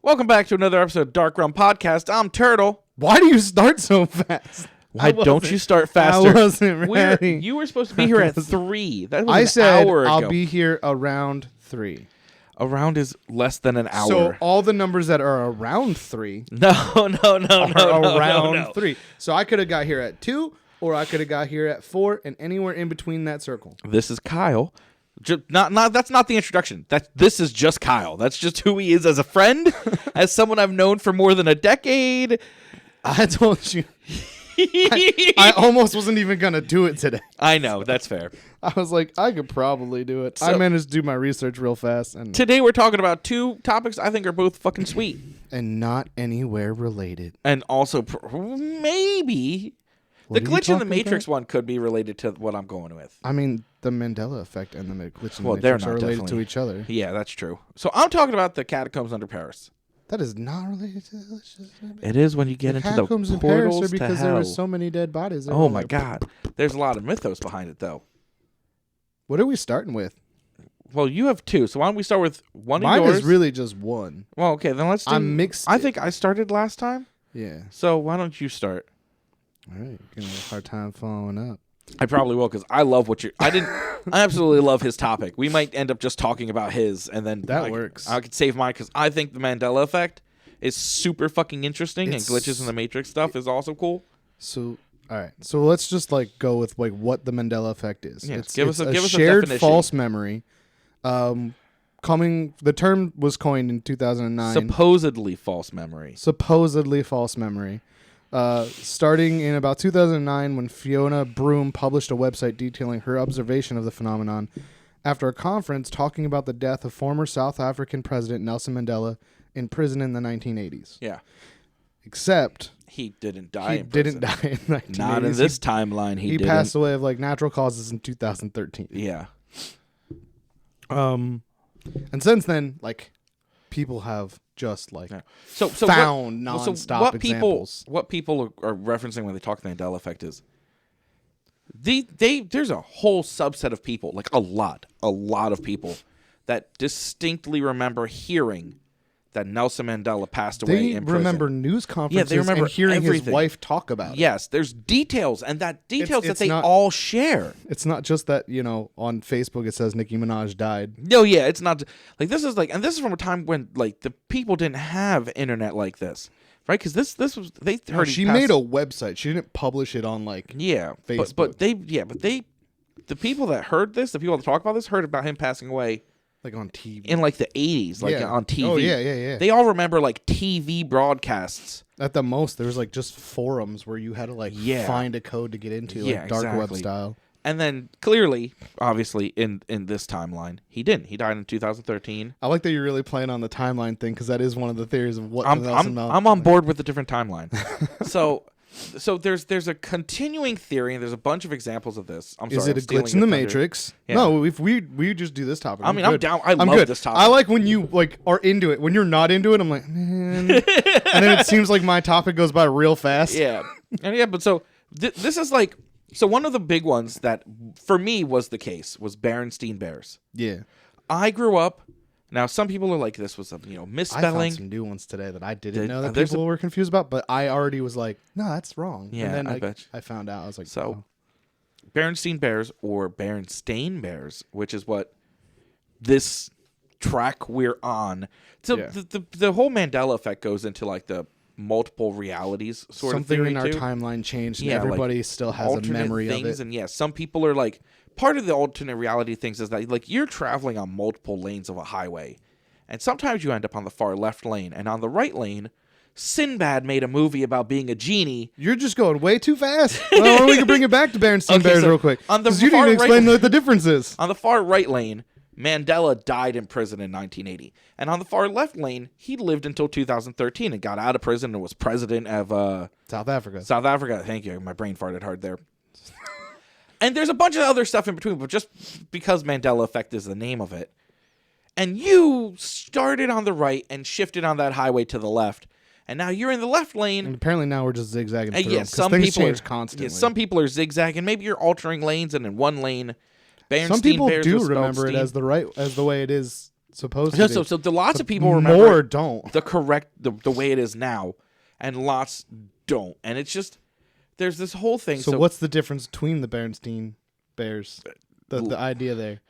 Welcome back to another episode of Dark Rum Podcast. I'm Turtle. Why do you start so fast? Why don't you start faster? I wasn't ready. You were supposed to be here at 3. That was I an said hour ago. I'll be here around 3. Around is less than an hour. So all the numbers that are around 3 No. around 3. So I could have got here at 2, or I could have got here at 4, and anywhere in between that circle. This is Kyle. That's not the introduction. This is just Kyle. That's just who he is as a friend, as someone I've known for more than a decade. I told you. I almost wasn't even going to do it today. I know. That's fair. I was like, I could probably do it. So, I managed to do my research real fast. And today we're talking about 2 topics I think are both fucking sweet. And not anywhere related. And also maybe the glitch in the Matrix one could be related to what I'm going with. I mean, the Mandela Effect and the glitch in the Matrix they're are related definitely to each other. Yeah, that's true. So I'm talking about the catacombs under Paris. That is not related to the It is when you get into the catacombs in portals Paris are to because hell. there were so many dead bodies. Oh my God. There's a lot of mythos behind it, though. What are we starting with? Well, you have 2, so why don't we start with one Mine of yours? is really just one. Well, okay, then let's do... I'm mixed. I think I started last time. Yeah. So why don't you start? All right. Giving me a hard time following up. I probably will, because I love what you're... I absolutely love his topic. We might end up just talking about his, and then... That works. I could save mine, because I think the Mandela Effect is super fucking interesting, and glitches in the Matrix stuff is also cool. So... All right, so let's just go with what the Mandela Effect is. Yes, It's give us a shared definition. false memory. The term was coined in 2009. Supposedly false memory. Supposedly false memory. Starting in about 2009, when Fiona Broom published a website detailing her observation of the phenomenon after a conference talking about the death of former South African President Nelson Mandela in prison in the 1980s. Yeah. Except... He didn't die in prison. prison. Didn't die in 1980s. Not in this timeline, he didn't. Passed away of natural causes in 2013. Yeah. And since then, people have just so found nonstop examples. What people are referencing when they talk the Mandela Effect is there's a whole subset of people, a lot of people that distinctly remember hearing that Nelson Mandela passed away in prison. They remember news conferences they remember and hearing everything. his wife talk about it. Yes, there's details, and that details It's that they not, all share. It's not just that, on Facebook it says Nicki Minaj died. No, yeah, it's not. This is and this is from a time when, the people didn't have internet like this, right? Because this was, they heard she made a website. She didn't publish it on, Facebook. But the people that heard this, the people that talk about this, heard about him passing away. On TV. In the 80s, on TV. Oh, yeah. They all remember TV broadcasts. At the most, there was just forums where you had to find a code to get into, dark web style. And then clearly, obviously, in this timeline, he didn't. He died in 2013. I like that you're really playing on the timeline thing, because that is one of the theories of what I'm on board with the different timeline. So there's a continuing theory, and there's a bunch of examples of this. Is it a glitch in the Matrix? Yeah. No, if we just do this topic. I'm down. I love this topic. I like when you are into it. When you're not into it, I'm like, man. And then it seems like my topic goes by real fast. Yeah, but so this is so one of the big ones that for me was the case was Berenstain Bears. Yeah, I grew up. Now, some people are like, this was a misspelling. I found some new ones today that I didn't know that people were confused about, but I already was like, no, that's wrong. Yeah, and then I bet you. I found out. I was like, so, Berenstain Bears or Berenstain Bears, which is what this track we're on. So the whole Mandela Effect goes into the multiple realities sort of theory something in too. our timeline changed, and everybody still has a memory of it. And some people are part of the alternate reality things is that you're traveling on multiple lanes of a highway, and sometimes you end up on the far left lane, and on the right lane, Sinbad made a movie about being a genie. You're just going way too fast. Well, we can bring it back to Berenstain Bears real quick. Because you didn't explain what the difference is. On the far right lane, Mandela died in prison in 1980. And on the far left lane, he lived until 2013 and got out of prison and was president of... South Africa. South Africa. Thank you. My brain farted hard there. And there's a bunch of other stuff in between, but just because Mandela Effect is the name of it. And you started on the right and shifted on that highway to the left. And now you're in the left lane. And apparently now we're just zigzagging through them, some things people change constantly. Some people are zigzagging. Maybe you're altering lanes, and in one lane, Berenstain some people Bears do remember it as the way it is supposed to Yeah, be. so lots of people remember more don't. the way it is now, and lots don't. And it's just there's this whole thing. So what's the difference between the Berenstain Bears? The idea there.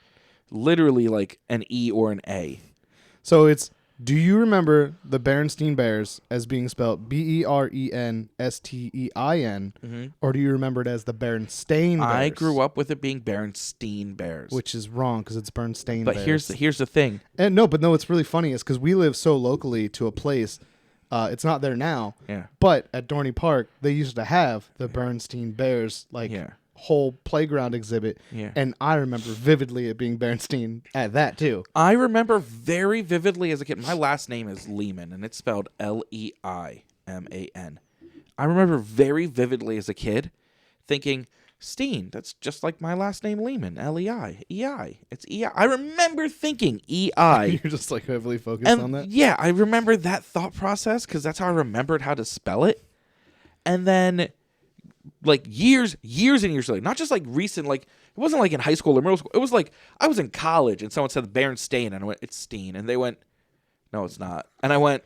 Literally like an E or an A. So it's, do you remember the Berenstain Bears as being spelled Berenstein, or do you remember it as the Berenstain Bears? I grew up with it being Berenstain Bears, which is wrong because it's Bernstein but Bears. here's the thing. And what's really funny is because we live so locally to a place, it's not there now. Yeah. But at Dorney Park, they used to have the Bernstein Bears whole playground exhibit. Yeah. And I remember vividly it being Bernstein at that too. I remember very vividly as a kid. My last name is Lehman, and it's spelled Leiman. I remember very vividly as a kid thinking, Steen, that's just like my last name Lehman. L-E-I. It's E-I. I remember thinking E-I. You're just like heavily focused on that? Yeah, I remember that thought process because that's how I remembered how to spell it. And then like years and years later, not just like recent, like it wasn't like in high school or middle school. It was like I was in college and someone said Berenstain, and I went, it's Steen. And they went, no, it's not. And I went,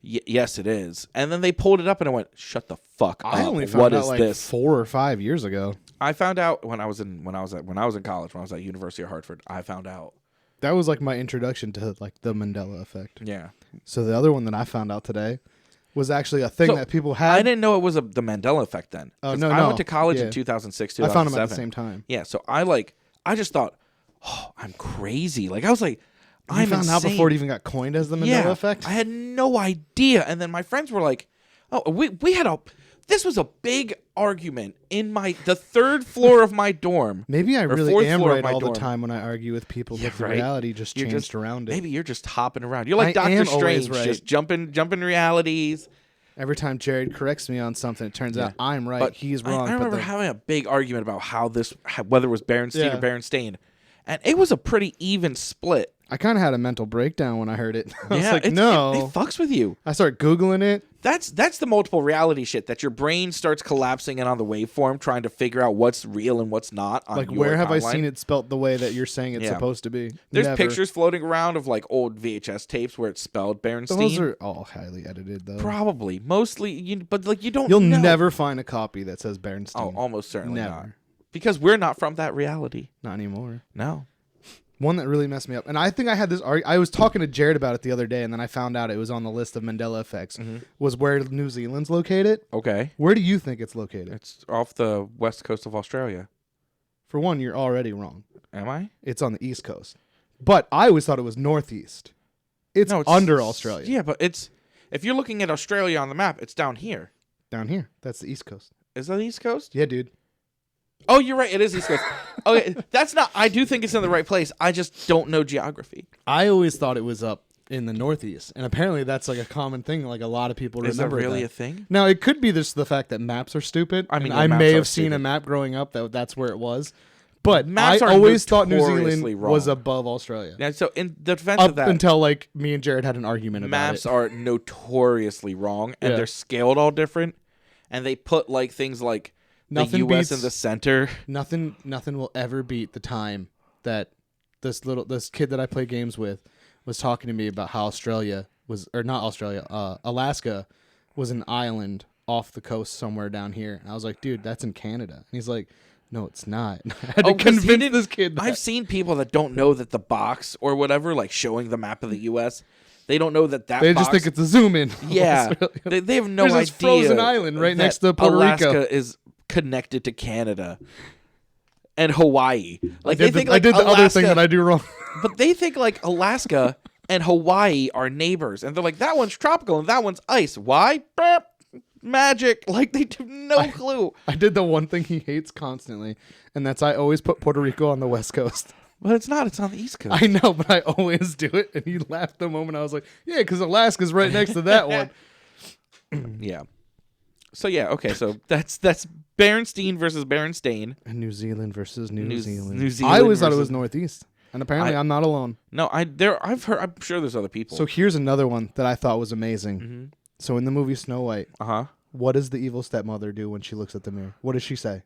yes, it is. And then they pulled it up and I went, shut the fuck up. I only found out like this? 4 or 5 years ago. I found out when I was in college, when I was at University of Hartford, I found out. That was like my introduction to like the Mandela Effect. Yeah. So the other one that I found out today was actually a thing that people had. I didn't know it was the Mandela Effect then. Oh, I went to college in 2006, 2007. I found them at the same time. Yeah, so I just thought, oh, I'm crazy. Like I was like, I found out before it even got coined as the Mandela Effect? I had no idea. And then my friends were like, oh, we had this was a big argument in the third floor of my dorm. Maybe I really am right all dorm. the time when I argue with people, but the right. reality just changed around it. Maybe you're just hopping around. You're like I Doctor am Strange, right. just jumping realities. Every time Jared corrects me on something, it turns out I'm right. But he's wrong. I remember having a big argument about whether it was Berenstain or Berenstain. And it was a pretty even split. I kind of had a mental breakdown when I heard it. I was like, it fucks with you. I started Googling it. That's the multiple reality shit that your brain starts collapsing in on the waveform, trying to figure out what's real and what's not. On like, your where have timeline. I seen it spelt the way that you're saying it's supposed to be? There's Never. pictures floating around of like old VHS tapes where it's spelled Berenstain. Those are all highly edited, though. Probably, mostly, but like you don't. You'll know. never find a copy that says Berenstain. Oh, almost certainly never. not, because we're not from that reality. Not anymore. No. One that really messed me up, and I think I had this. I was talking to Jared about it the other day, and then I found out it was on the list of Mandela effects. Was where New Zealand's located. Okay. Where do you think it's located? It's off the west coast of Australia. For one, you're already wrong. Am I? It's on the east coast, but I always thought it was northeast. It's under Australia. Yeah, but if you're looking at Australia on the map, it's down here. Down here. That's the east coast. Is that the east coast? Yeah, dude. Oh, you're right. It is East Coast. Okay, that's not. I do think it's in the right place. I just don't know geography. I always thought it was up in the northeast, and apparently that's like a common thing. Like a lot of people remember. Is that really that. a thing? Now it could be just the fact that maps are stupid. I mean, I may have seen a map growing up that's where it was, but I always thought New Zealand was above Australia. Yeah. So in the defense of that, until like me and Jared had an argument about it. Maps are notoriously wrong, and they're scaled all different, and they put like things like. The U.S. in the center. Nothing will ever beat the time that this kid that I play games with was talking to me about how Alaska was an island off the coast somewhere down here. And I was like, dude, that's in Canada. And he's like, no, it's not. I had to convince this kid that. I've seen people that don't know that the box or whatever, like showing the map of the U.S., they don't know that they just think it's a zoom in. Yeah. They have no idea. There's this frozen island right next to Puerto Rico. Alaska is connected to Canada and Hawaii. Like I did the other thing that I do wrong. But they think like Alaska and Hawaii are neighbors, and they're like, that one's tropical and that one's ice. Why? Burp. Magic. Like they have no clue. I did the one thing he hates constantly, and that's I always put Puerto Rico on the West Coast. But it's not. It's on the East Coast. I know, but I always do it, and he laughed the moment I was like, yeah, because Alaska's right next to that one. Yeah. So yeah, okay. So that's Berenstain versus Berenstain. And New Zealand versus New Zealand. New Zealand. I always thought it was Northeast, and apparently I'm not alone. No, I've heard. I'm sure there's other people. So here's another one that I thought was amazing. Mm-hmm. So in the movie Snow White, what does the evil stepmother do when she looks at the mirror? What does she say?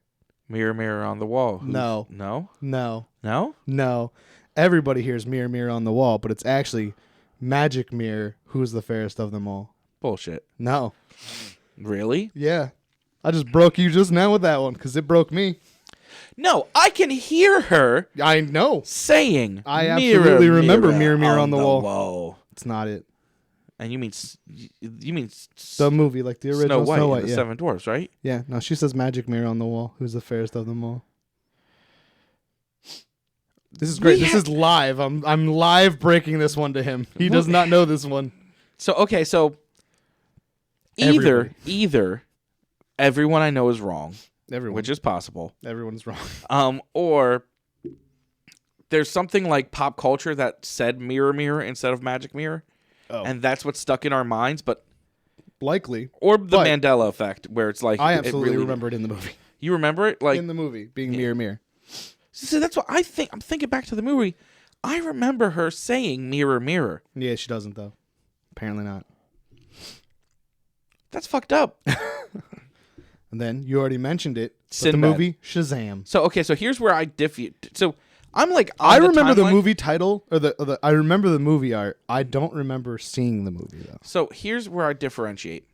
Mirror, mirror on the wall. No. No. No. No. No. everybody hears mirror, mirror on the wall, but it's actually magic mirror, who's the fairest of them all. Bullshit. No. Really? Yeah. I just broke you just now with that one because it broke me. No, I can hear her I know. saying, I mirror, absolutely remember mirror, mirror on the wall. wall. It's not it. And you mean The movie, like the original Snow White, and the yeah. Seven Dwarfs, right? Yeah, no, she says magic mirror on the wall. Who's the fairest of them all? This is great. This is live. I'm live breaking this one to him. He does not know this one. So okay, so either everyone I know is wrong, Everyone. which is possible, Everyone's wrong. or there's something like pop culture that said mirror mirror instead of magic mirror, and that's what's stuck in our minds. But likely, or the Mandela effect, where it's like I absolutely remember it in the movie. You remember it, like in the movie being mirror mirror. So that's what I think. I'm thinking back to the movie. I remember her saying mirror mirror. Yeah, she doesn't though. Apparently not. That's fucked up. And then you already mentioned it. Sinbad. The movie Shazam. So okay, so here's where I differ. So I'm like, I remember the movie title or the I remember the movie art. I don't remember seeing the movie though. So here's where I differentiate.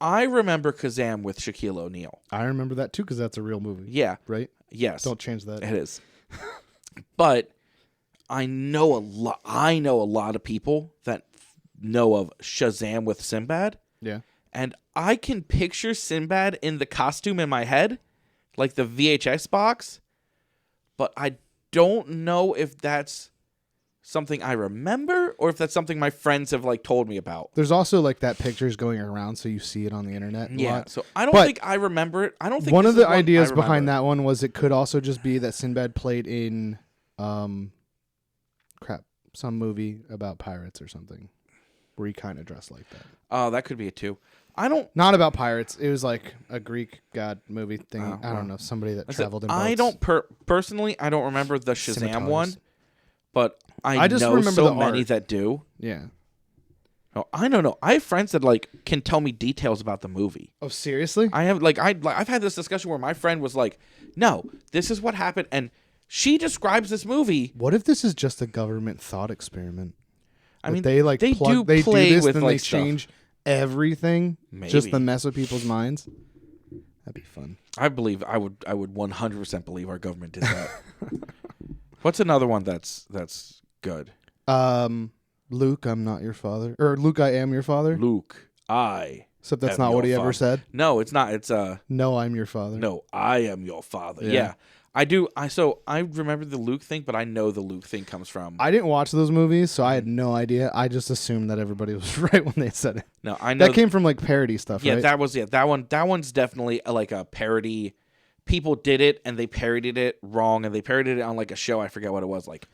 I remember Kazam with Shaquille O'Neal. I remember that too because that's a real movie. Yeah. Right? Yes. Don't change that. It is. But I know a lot. I know a lot of people that know of Shazam with Sinbad. Yeah. And I can picture Sinbad in the costume in my head, like the VHS box. But I don't know if that's something I remember or if that's something my friends have like told me about. There's also like that picture's going around, so you see it on the internet. A lot. So I don't think I remember it. I don't think one of the ideas I behind that one was it could also just be that Sinbad played in, some movie about pirates or something, where he kind of dressed like that. Oh, that could be it too. Not about pirates. It was like a Greek god movie thing. Oh, I don't know, somebody that traveled in boats. I don't personally. I don't remember the Shazam Scimitars. one, but I just know remember so the many art. that do. Yeah. No, I don't know. I have friends that like can tell me details about the movie. Oh, seriously? I have I've had this discussion where my friend was like, "No, this is what happened," and she describes this movie. What if this is just a government thought experiment? I mean, they do this, with then like they change everything just to Maybe. mess with people's minds. That'd be fun. I would 100% believe our government did that. What's another one that's good? Luke, I'm not your father, or Luke, I am your father. Luke, I. Except that's am not what your he father. ever said. No, it's not. It's No, I'm your father. No, I am your father. Yeah. Yeah. I do. I remember the Luke thing, but I know the Luke thing comes from. I didn't watch those movies, so I had no idea. I just assumed that everybody was right when they said it. No, I know That came from like parody stuff, Yeah, right? that one. That one's definitely like a parody. People did it and they parodied it wrong, and they parodied it on like a show. I forget what it was like.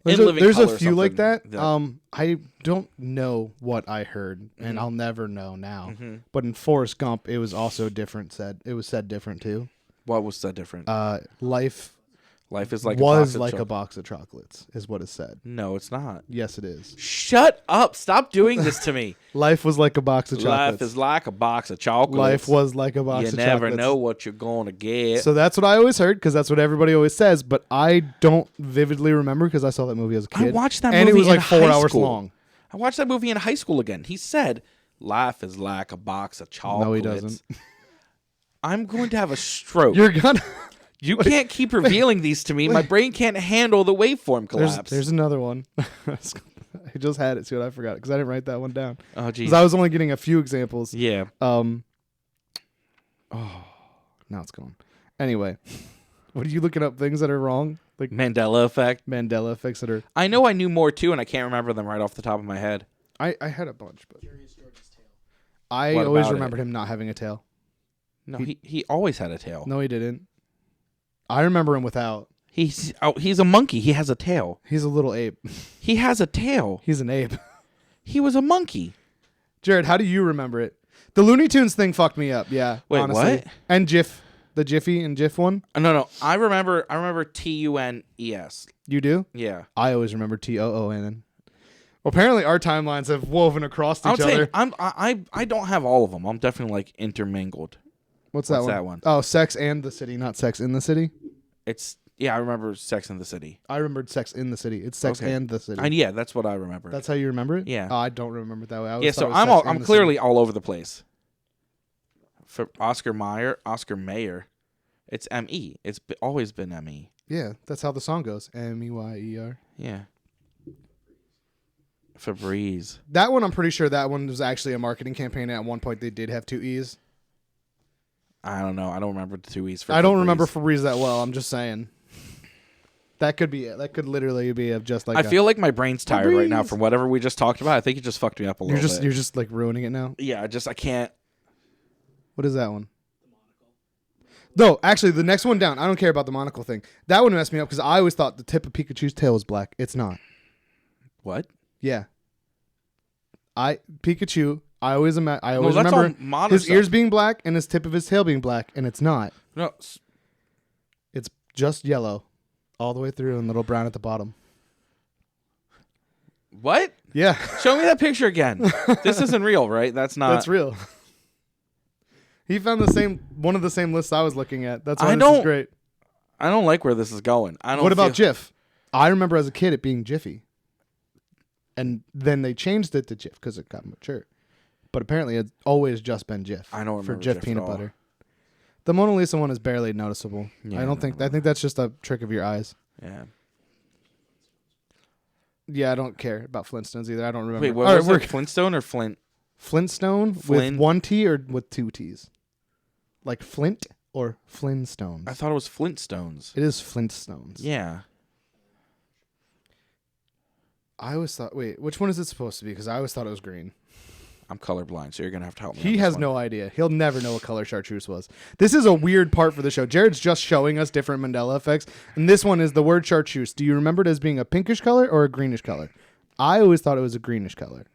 There's a Color or few like something that. I don't know what I heard, and I'll never know now. But in Forrest Gump, it was also different. It was said different too. What was that different? Life is like a box of chocolates, is what is said. No, it's not. Yes, it is. Shut up! Stop doing this to me. Life was like a box of chocolates. Life is like a box of chocolates. Life was like a box You of chocolates. never know what you're gonna get. So that's what I always heard, because that's what everybody always says. But I don't vividly remember because I saw that movie as a kid. I watched that and movie it was like in 4 high hours school. long. I watched that movie in high school again. He said, "Life is like a box of chocolates." No, he doesn't. I'm going to have a stroke. You're gonna. You can't keep revealing these to me. My brain can't handle the waveform collapse. There's another one. I just had it. See what I forgot because I didn't write that one down. Oh, geez. Because I was only getting a few examples. Yeah. Oh, now it's gone. Anyway, what are you looking up? Things that are wrong, like Mandela Effect. Mandela effects that are. I know I knew more too, and I can't remember them right off the top of my head. I had a bunch, but I What always about remembered him not having a tail. No, he always had a tail. No, he didn't. I remember him without. He's a monkey. He has a tail. He's a little ape. He has a tail. He's an ape. He was a monkey. Jared, how do you remember it? The Looney Tunes thing fucked me up. Yeah. Wait, honestly. what? And GIF, the Jiffy and GIF one. No. I remember TUNES. You do? Yeah. I always remember TOONN. Well, apparently our timelines have woven across each other. I don't have all of them. I'm definitely like intermingled. What's that one? Oh, Sex and the City, not Sex in the City. It's Yeah, I remember Sex in the City. I remembered Sex in the City. It's Sex Okay. and the City. Yeah, that's what I remember. That's how you remember it? Yeah. Oh, I don't remember it that way. I always Yeah, thought so it was Sex in I'm the clearly City. all over the place. For Oscar Mayer. It's M-E. It's always been M-E. Yeah, that's how the song goes. Meyer. Yeah. Febreze. That one, I'm pretty sure that one was actually a marketing campaign. At one point, they did have 2 E's. I don't know. I don't remember the 2 E's for I don't Febreze. remember Febreze that well. I'm just saying. That could be it. That could literally be just like I feel like my brain's tired right now Febreze. from whatever we just talked about. I think it just fucked me up a little bit. You're just like ruining it now. Yeah, I can't. What is that one? No, actually, the next one down. I don't care about the monocle thing. That one messed me up because I always thought the tip of Pikachu's tail was black. It's not. What? Yeah. Pikachu. I always that's remember all modern his stuff. ears being black and his tip of his tail being black, and it's not. No. It's just yellow, all the way through, and little brown at the bottom. What? Yeah, Show me that picture again. This isn't real, right? That's not. that's real. He found one of the same lists I was looking at. That's why I this is don't- great. I don't like where this is going. I don't. What about feel- Jif? I remember as a kid it being Jiffy, and then they changed it to Jif because it got mature. But apparently, it's always just been Jif. I don't for remember Jif Jif at peanut all. butter. The Mona Lisa one is barely noticeable. Yeah, I think that's just a trick of your eyes. Yeah. Yeah, I don't care about Flintstones either. I don't remember. Wait, what All was right, it? Flintstone or Flint? Flintstone Flynn? with 1 T or with 2 T's? Like Flint or Flintstones? I thought it was Flintstones. It is Flintstones. Yeah. I always thought, wait, which one is it supposed to be? Because I always thought it was green. I'm colorblind, so you're gonna have to help me. on He this has one. no idea. He'll never know what color chartreuse was. This is a weird part for the show. Jared's just showing us different Mandela effects. And this one is the word chartreuse. Do you remember it as being a pinkish color or a greenish color? I always thought it was a greenish color.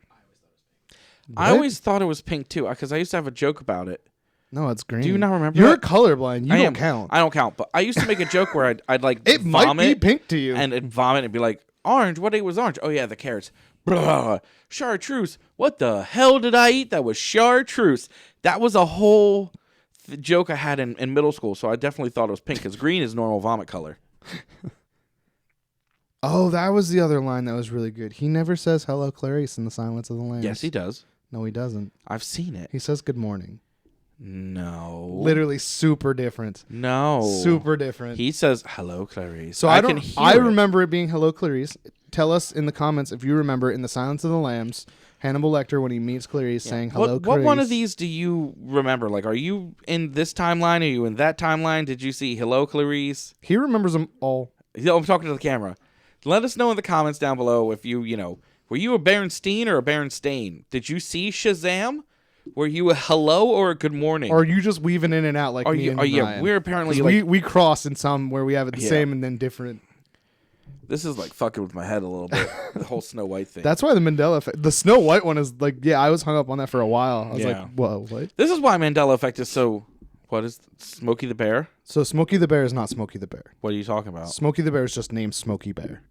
I What? always thought it was pink too, because I used to have a joke about it. No, it's green. Do you not remember You're that? colorblind. You I don't am. count. I don't count, but I used to make a joke where I'd like It might vomit be pink to you. and it'd vomit and be like, orange, what ate was orange? Oh yeah, the carrots. Blah, chartreuse. What the hell did I eat? That was chartreuse. That was a whole joke I had in middle school, so I definitely thought it was pink, because green is normal vomit color. Oh, that was the other line that was really good. He never says hello, Clarice, in The Silence of the Lambs. Yes, he does. No, he doesn't. I've seen it. He says good morning. No. Literally super different. No. Super different. He says, hello, Clarice. So I can don't. hear I it. remember it being hello, Clarice. Tell us in the comments if you remember in The Silence of the Lambs, Hannibal Lecter when he meets Clarice saying hello, What Clarice. one of these do you remember? Like, are you in this timeline? Are you in that timeline? Did you see hello, Clarice? He remembers them all. I'm talking to the camera. Let us know in the comments down below if you were you a Berenstein or a Berenstain? Did you see Shazam? Were you a hello or a good morning? Or are you just weaving in and out like are me you? and Yeah, Ryan? we're apparently 'Cause like we cross in some where we have it the Yeah. same and then different. this is like fucking with my head a little bit. The whole Snow White thing. That's why the Mandela effect. The Snow White one is like, yeah, I was hung up on that for a while. I was Yeah. like, whoa, what? This is why Mandela Effect is so. What is Smokey the Bear? So Smokey the Bear is not Smokey the Bear. What are you talking about? Smokey the Bear is just named Smokey Bear.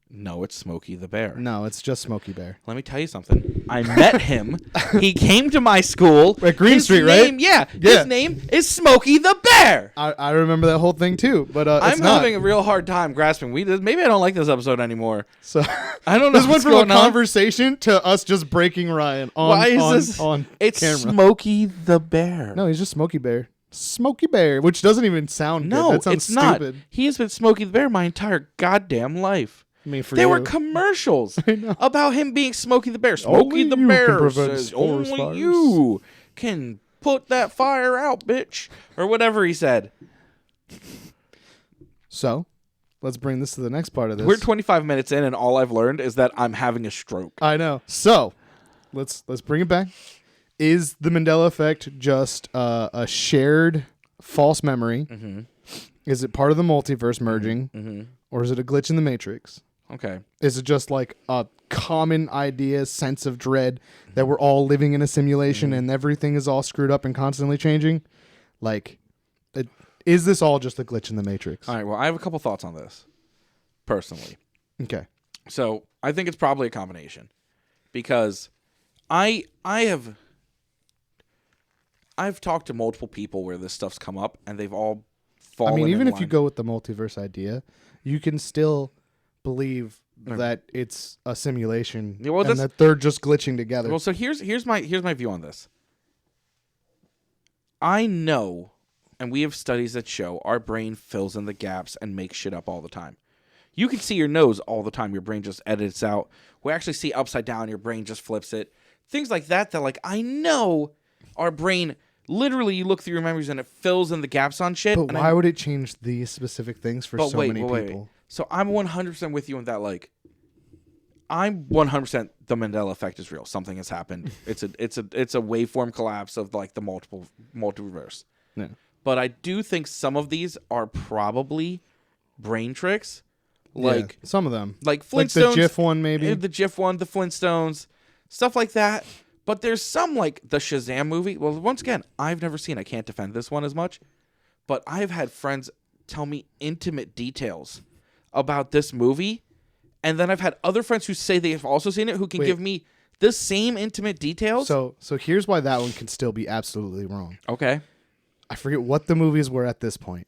No, it's Smokey the Bear. No, it's just Smokey Bear. Let me tell you something. I met him. He came to my school. At Green His Street, name, right? Yeah. Yeah. His name is Smokey the Bear. I remember that whole thing too, but it's I'm not. having a real hard time grasping. Maybe I don't like this episode anymore. So I don't know. this went what's from a going on. conversation to us just breaking Ryan on, Why is on, this? on It's camera. Smokey the Bear. No, he's just Smokey Bear. Smokey Bear, which doesn't even sound No, good. That sounds it's not. stupid. He has been Smokey the Bear my entire goddamn life. I mean, for There you. were commercials know. about him being Smokey the Bear. Smokey Only the you Bear can prevent says, forest only fires." you can put that fire out, bitch. Or whatever he said. So, let's bring this to the next part of this. We're 25 minutes in, and all I've learned is that I'm having a stroke. I know. So, let's bring it back. Is the Mandela effect just a shared false memory? Mm-hmm. Is it part of the multiverse merging, Mm-hmm. or is it a glitch in the Matrix? Okay. Is it just like a common idea, sense of dread that we're all living in a simulation and everything is all screwed up and constantly changing? Like, is this all just a glitch in the Matrix? All right, well, I have a couple thoughts on this, personally. Okay. So, I think it's probably a combination. Because I've talked to multiple people where this stuff's come up, and they've all fallen. even in if you line. go with the multiverse idea, you can still believe that it's a simulation Yeah, well, and that they're just glitching together. Well, so here's my view on this. I know, and we have studies that show our brain fills in the gaps and makes shit up all the time. You can see your nose all the time. Your brain just edits out. We actually see upside down. Your brain just flips it. Things like that like, I know our brain, literally, you look through your memories and it fills in the gaps on shit. But why would it change these specific things for so many people? Wait. So I'm 100% with you on that. Like, I'm 100% the Mandela Effect is real. Something has happened. It's a waveform collapse of like the multiverse. Yeah. But I do think some of these are probably brain tricks. Like some of them. Like Flintstones. Like the GIF one, maybe. The GIF one, the Flintstones, stuff like that. But there's some like the Shazam movie. Well, once again, I've never seen. I can't defend this one as much. But I've had friends tell me intimate details about this movie. And then I've had other friends who say they've also seen it who can give me the same intimate details. So here's why that one can still be absolutely wrong. Okay. I forget what the movies were at this point.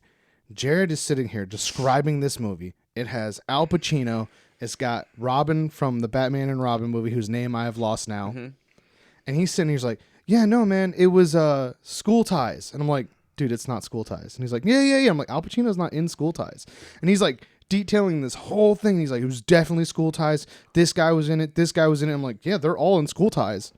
Jared is sitting here describing this movie. It has Al Pacino. It's got Robin from the Batman and Robin movie, whose name I have lost now. Mm-hmm. And he's sitting here, he's like, yeah, no, man, it was School Ties. And I'm like, dude, it's not School Ties. And he's like, yeah. I'm like, Al Pacino's not in School Ties. And he's like, detailing this whole thing. He's like, it was definitely School Ties. This guy was in it. This guy was in it. I'm like, yeah, they're all in School Ties.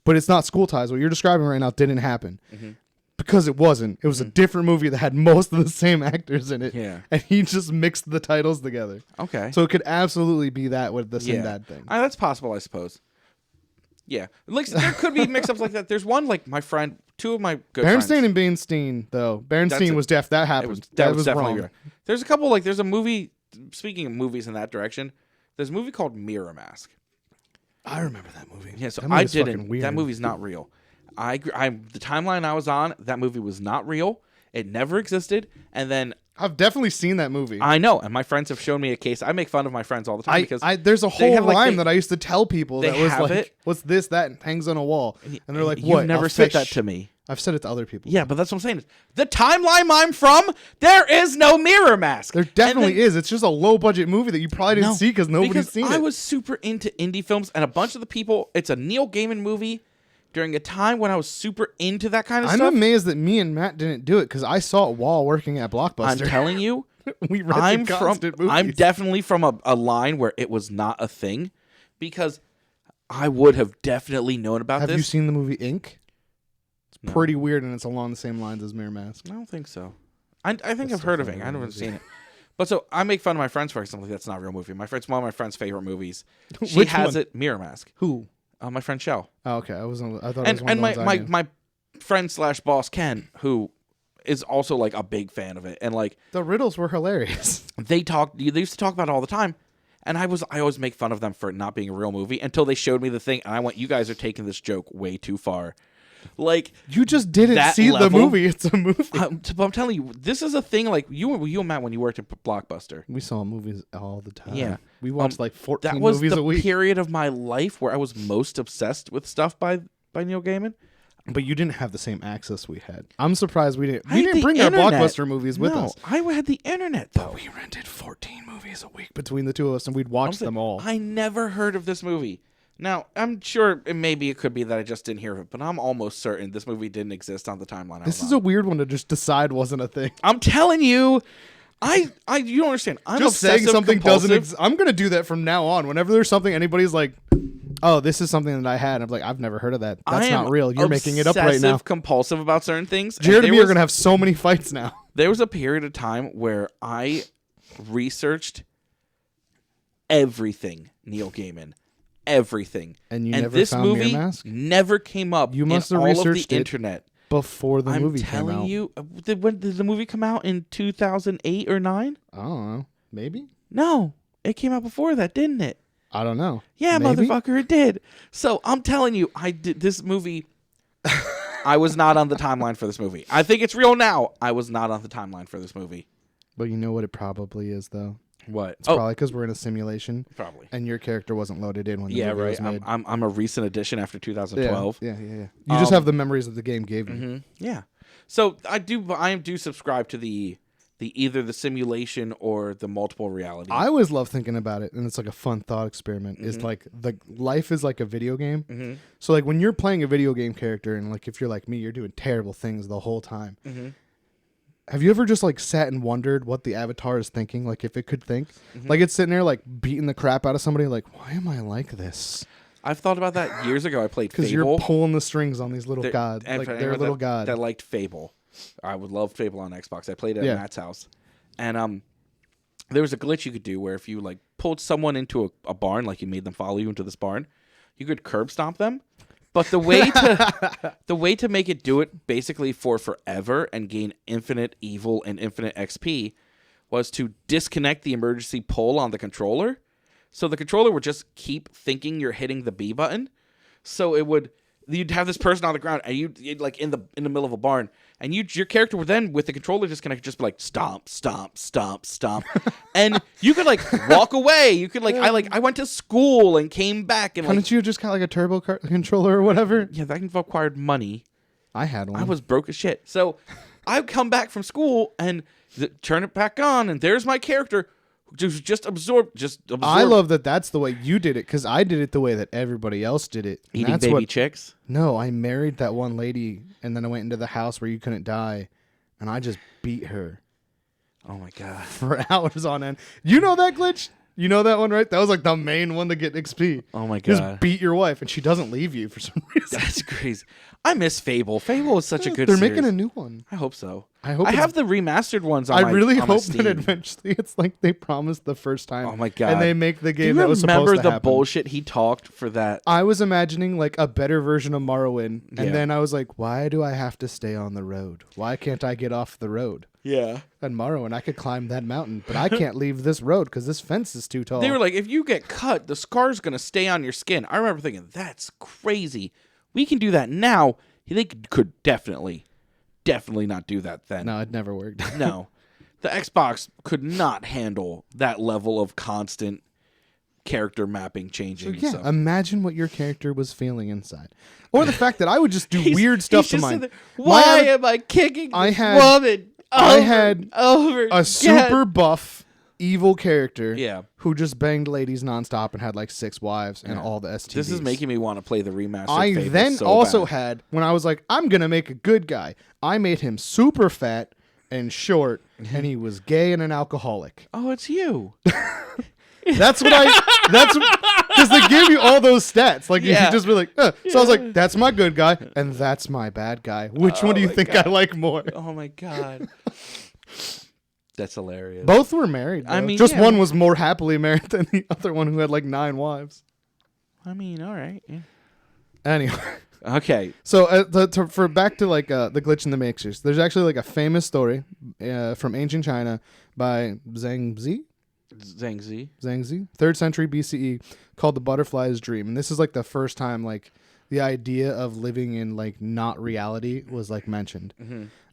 But it's not School Ties. What you're describing right now didn't happen. Mm-hmm. Because it wasn't. It was a different movie that had most of the same actors in it. Yeah. And he just mixed the titles together. Okay. So it could absolutely be that with the Sinbad thing. That's possible, I suppose. Yeah. Like, there could be mix-ups like that. There's one, like, my friend, two of my good friends. Berenstain and Beanstein, though. Berenstain was deaf. That happened. That was definitely wrong. Right. There's a couple, like, there's a movie, speaking of movies in that direction, there's a movie called Mirror Mask. I remember that movie. Yeah, so I didn't. That movie's not real. The timeline I was on, that movie was not real. It never existed. And then I've definitely seen that movie. I know, and my friends have shown me a case. I make fun of my friends all the time because there's a whole rhyme that I used to tell people that was like, it. "What's this? That and hangs on a wall," and they're like, "What? You've never said that to me." I've said it to other people. Yeah, but that's what I'm saying. The timeline I'm from, there is no Mirror Mask. There definitely is. It's just a low budget movie that you probably didn't see because nobody's seen it. I was super into indie films, and a bunch of the people. It's a Neil Gaiman movie. During a time when I was super into that kind of stuff. I'm amazed that me and Matt didn't do it because I saw it while working at Blockbuster. I'm telling you, movies. I'm definitely from a line where it was not a thing because I would have definitely known about this. Have you seen the movie Ink? It's pretty weird and it's along the same lines as Mirror Mask. I don't think so. I think I've heard of Ink. I haven't seen it. But so I make fun of my friends for something that's not a real movie. One of my friend's favorite movies. She has it, Mirror Mask. Who? My friend Shell. Oh, okay. I thought it was one of the ones my friend / boss Ken, who is also like a big fan of it, and like the riddles were hilarious. They used to talk about it all the time, and I always make fun of them for it not being a real movie until they showed me the thing, and I went, "You guys are taking this joke way too far." Like you just didn't see the movie. It's a movie. I'm telling you, this is a thing. Like you and Matt when you worked at Blockbuster, we saw movies all the time. Yeah, we watched like 14 movies a week. That was the period of my life where I was most obsessed with stuff by Neil Gaiman. But you didn't have the same access we had. I'm surprised we didn't. We didn't bring our Blockbuster movies with us. I had the internet though. But we rented 14 movies a week between the two of us, and we'd watch them all. I never heard of this movie. Now, I'm sure maybe it could be that I just didn't hear of it, but I'm almost certain this movie didn't exist on the timeline. This is a weird one to just decide wasn't a thing. I'm telling you, you don't understand. I'm just saying something doesn't exist. I'm going to do that from now on. Whenever there's something anybody's like, oh, this is something that I had. I'm like, I've never heard of that. That's not real. You're making it up right now. Compulsive about certain things. Jared and me are going to have so many fights now. There was a period of time where I researched everything Neil Gaiman. Everything. And never this found movie Mirror Mask? Never came up. You must have researched the internet before the movie came out. I'm telling you, when did the movie come out in 2008 or 9? I don't know. Maybe. No, it came out before that, didn't it? I don't know. Yeah, maybe? motherfucker, it did. So I'm telling you, I did this movie. I was not on the timeline for this movie. I think it's real now. I was not on the timeline for this movie. But you know what it probably is, though. What? It's probably because we're in a simulation. Probably. And your character wasn't loaded in when the movie was made. I'm a recent addition after 2012. Yeah. You just have the memories that the game gave you. Mm-hmm. Yeah. So I do subscribe to the either the simulation or the multiple reality. I always love thinking about it, and it's like a fun thought experiment. Is like the life is like a video game. So like when you're playing a video game character, and like if you're like me, you're doing terrible things the whole time. Have you ever just like sat and wondered what the avatar is thinking? Like if it could think, like it's sitting there like beating the crap out of somebody. Like, why am I like this? I've thought about that years ago. I played Fable. Because you're pulling the strings on these little gods. Like they're little gods. That liked Fable. I would love Fable on Xbox. I played it at Matt's house. And there was a glitch you could do where if you like pulled someone into a barn, like you made them follow you into this barn, you could curb stomp them. But the way to make it do it basically for forever and gain infinite evil and infinite XP was to disconnect the emergency pull on the controller. So the controller would just keep thinking you're hitting the B button. So you'd have this person on the ground and you'd like in the middle of a barn, and your character would then, with the controller disconnected, just be like stomp, stomp, stomp, stomp. And you could like walk away. You could like I went to school and came back and Couldn't you just got like a turbo controller or whatever? Yeah, that required money. I had one. I was broke as shit. So I'd come back from school and turn it back on, and there's my character just absorb. I love that that's the way you did it, because I did it the way that everybody else did it. Eating baby chicks? No, I married that one lady, and then I went into the house where you couldn't die, and I just beat her. Oh my God. For hours on end. You know that glitch? You know that one, right? That was like the main one to get XP. Oh my God. Just beat your wife, and she doesn't leave you for some reason. That's crazy. I miss Fable. Fable is such a good They're series. making a new one. I hope so. I have the remastered ones on I really on my hope Steam. that eventually it's like they promised the first time. Oh my God. And they make the Do game you that was supposed to happen. remember the bullshit he talked for that? I was imagining like a better version of Morrowind, and Yeah. then I was like, why do I have to stay on the road? Why can't I get off the road? Yeah. And Morrowind, I could climb that mountain, but I can't leave this road because this fence is too tall. They were like, if you get cut, the scar's going to stay on your skin. I remember thinking, that's crazy. We can do that now. They could definitely not do that then. No, it never worked. No. The Xbox could not handle that level of constant character mapping changing. Yeah, So. imagine what your character was feeling inside. Or the fact that I would just do weird stuff to mine. Why am I kicking this woman I had over a super buff evil character Yeah. who just banged ladies nonstop and had like 6 wives and all the STDs. This is making me want to play the remastered I Fable then so also bad. had, when I was like, I'm going to make a good guy, I made him super fat and short, and he was gay and an alcoholic. Oh, it's you. That's because they give you all those stats. Like, you Yeah. could just be like, So I was like, that's my good guy, and that's my bad guy. Which one do you think I like more? Oh my God. That's hilarious. Both were married. I though. mean, just yeah. one was more happily married than the other one who had like 9 wives. I mean, all right. Yeah. Anyway. Okay. So for back to like the glitch in the Matrix, there's actually like a famous story from ancient China by Zhangzi, 3rd century BCE, called the Butterfly's Dream, and this is like the first time like the idea of living in like not reality was like mentioned,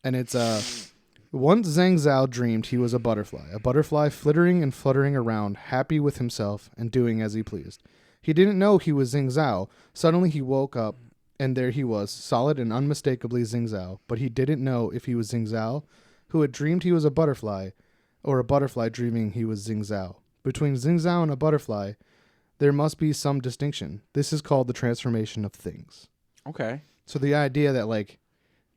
and it's once Zhang Zhao dreamed he was a butterfly flitting and fluttering around, happy with himself and doing as he pleased. He didn't know he was Zhang Zhao. Suddenly he woke up, and there he was, solid and unmistakably Zhang Zhao. But he didn't know if he was Zhang Zhao, who had dreamed he was a butterfly, or a butterfly dreaming he was Zhang Zhao. Between Zhang Zhao and a butterfly, there must be some distinction. This is called the transformation of things. Okay. So the idea that like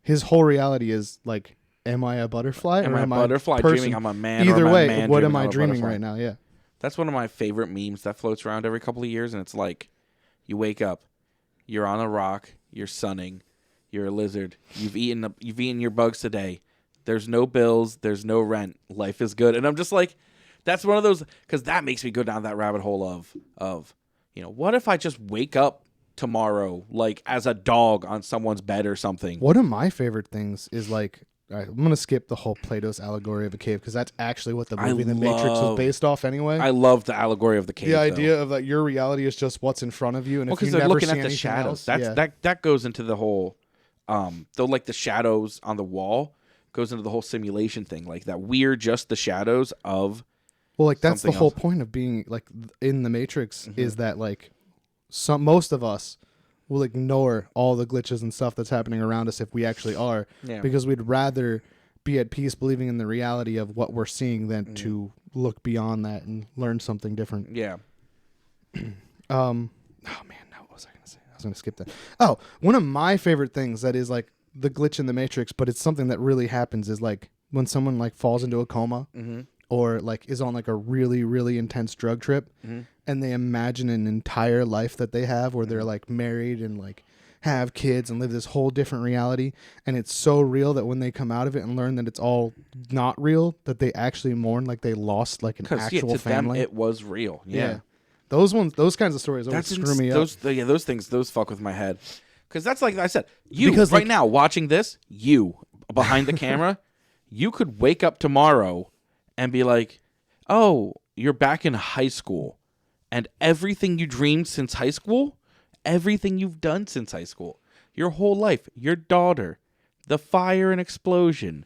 his whole reality is like, am I a butterfly? Am or I a butterfly person? dreaming I'm a man? Either or am I a way, man what dreaming am I I'm a dreaming butterfly? right now? Yeah. That's one of my favorite memes that floats around every couple of years, and it's like, you wake up, you're on a rock, you're sunning, you're a lizard, you've eaten your bugs today. There's no bills, there's no rent, life is good, and I'm just like, that's one of those, because that makes me go down that rabbit hole of, what if I just wake up tomorrow like as a dog on someone's bed or something? One of my favorite things is like, all right, I'm going to skip the whole Plato's allegory of a cave because that's actually what the movie The Matrix was based off anyway. I love the allegory of the cave. The idea of that your reality is just what's in front of you, and if you they're never looking see at the anything shadows. else, That goes into the whole, though, like the shadows on the wall goes into the whole simulation thing, like that we're just the shadows of. Well, like that's the something whole else. point of being like in the Matrix is that like most of us will ignore all the glitches and stuff that's happening around us if we actually are, Yeah. because we'd rather be at peace believing in the reality of what we're seeing than to look beyond that and learn something different. Yeah. Oh man, no, what was I gonna say? I was gonna skip that. Oh, one of my favorite things that is like the glitch in the Matrix, but it's something that really happens is like when someone like falls into a coma or like is on like a really, really intense drug trip and they imagine an entire life that they have where they're like married and like have kids and live this whole different reality, and it's so real that when they come out of it and learn that it's all not real, that they actually mourn like they lost like an actual to family. them it was real. Yeah. Those kinds of stories always screw me up. Those things fuck with my head. Because that's like I said, you Because, right like- now watching this, you behind the camera, you could wake up tomorrow and be like, oh, you're back in high school, and everything you dreamed since high school, everything you've done since high school, your whole life, your daughter, the fire and explosion,